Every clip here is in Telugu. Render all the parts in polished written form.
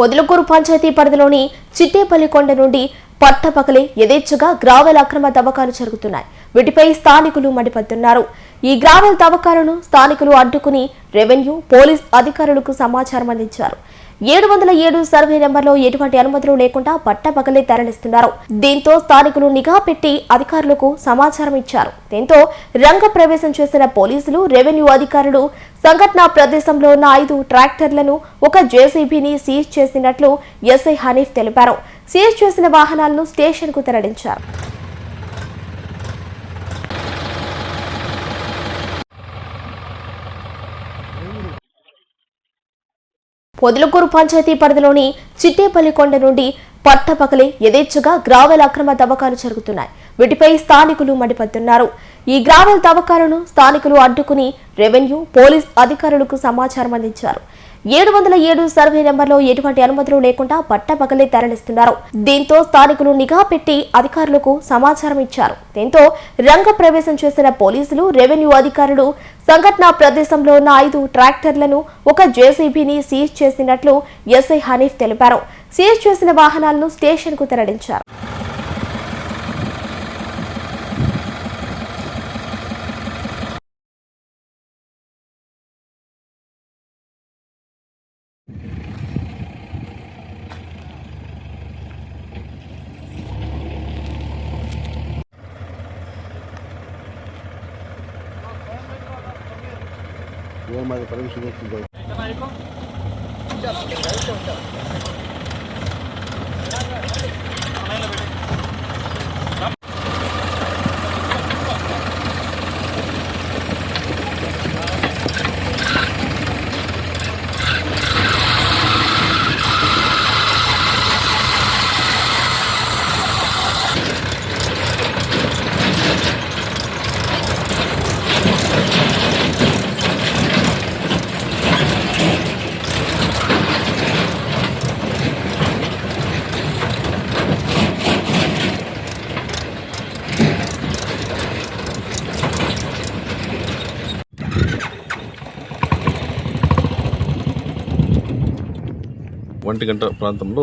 పొదలకూరు పంచాయతీ పరిధిలోని చిట్టేపల్లి కొండ నుండి పట్టపగలే యథేచ్ఛగా గ్రావెల్ అక్రమ తవ్వకాలు జరుగుతున్నాయి. వీటిపై స్థానికులు మండిపడుతున్నారు. ఈ గ్రావెల్ తవ్వకాలను స్థానికులు అడ్డుకుని రెవెన్యూ, పోలీస్ అధికారులకు సమాచారం అందించారు. 707 సర్వే నెంబర్లో ఎటువంటి అనుమతులు లేకుండా పట్టపగలే తరలిస్తున్నారు. దీంతో స్థానికులు నిఘా పెట్టి అధికారులకు సమాచారం ఇచ్చారు. దీంతో రంగ ప్రవేశం చేసిన పోలీసులు, రెవెన్యూ అధికారులు సంఘటనా ప్రదేశంలో ఉన్న 5 ట్రాక్టర్లను, ఒక జేసీబీని సీజ్ చేసినట్లు ఎస్ఐ హనీఫ్ తెలిపారు. సీజ్ చేసిన వాహనాలను స్టేషన్ కు తరలించారు. పొదలకూరు పంచాయతీ పరిధిలోని చిట్టేపల్లి కొండ నుండి పట్టపగలే యథేచ్ఛగా గ్రావెల్ అక్రమ తవ్వకాలు జరుగుతున్నాయి. వీటిపై స్థానికులు మండిపడుతున్నారు. ఈ గ్రావెల్ తవ్వకాలను స్థానికులు అడ్డుకుని రెవెన్యూ, పోలీస్ అధికారులకు సమాచారం అందించారు. 707 సర్వే నెంబర్లో ఎటువంటి అనుమతులు లేకుండా పట్టపగలే తరలిస్తున్నారు. దీంతో స్థానికులు నిఘా పెట్టి అధికారులకు సమాచారం ఇచ్చారు. దీంతో రంగ ప్రవేశం చేసిన పోలీసులు, రెవెన్యూ అధికారులు సంఘటనా ప్రదేశంలో ఉన్న 5 ట్రాక్టర్లను, ఒక జేసీబీని సీజ్ చేసినట్లు ఎస్ఐ హనీఫ్ తెలిపారు. సీజ్ చేసిన వాహనాలను స్టేషన్ కు తరలించారు. हमारे परमिशन होती ఒంటి గంట ప్రాంతంలో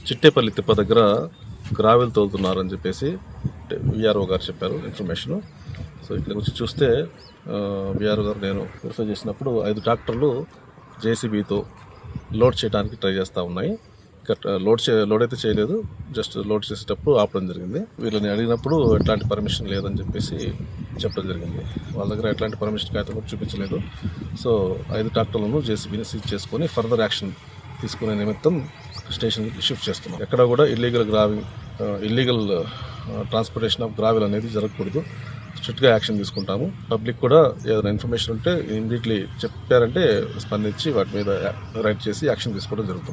చిట్టేపల్లి తిప్ప దగ్గర గ్రావెల్ తోలుతున్నారని చెప్పేసి విఆర్ఓ గారు చెప్పారు ఇన్ఫర్మేషన్. సో ఇక్కడికి వచ్చి చూస్తే విఆర్ఓ గారు నేను వెరిఫై చేసినప్పుడు 5 ట్రాక్టర్లు జేసీబీతో లోడ్ చేయడానికి ట్రై చేస్తూ ఉన్నాయి. లోడ్ అయితే చేయలేదు, జస్ట్ లోడ్ చేసేటప్పుడు ఆపడం జరిగింది. వీళ్ళని అడిగినప్పుడు ఎట్లాంటి పర్మిషన్ లేదని చెప్పేసి చెప్పడం జరిగింది. వాళ్ళ దగ్గర ఎట్లాంటి పర్మిషన్ కాగితం కూడా చూపించలేదు. సో 5 ట్రాక్టర్లను జేసీబీని సీజ్ చేసుకొని ఫర్దర్ యాక్షన్ తీసుకునే నిమిత్తం స్టేషన్కి షిఫ్ట్ చేస్తున్నాం. ఎక్కడ కూడా ఇల్లీగల్ ట్రాన్స్పోర్టేషన్ ఆఫ్ గ్రావెల్ అనేది జరగకూడదు. స్ట్రిక్ట్గా యాక్షన్ తీసుకుంటాము. పబ్లిక్ కూడా ఏదైనా ఇన్ఫర్మేషన్ ఉంటే ఇమ్మీడియట్లీ చెప్పారంటే స్పందించి వాటి మీద రైట్ చేసి యాక్షన్ తీసుకోవడం జరుగుతుంది.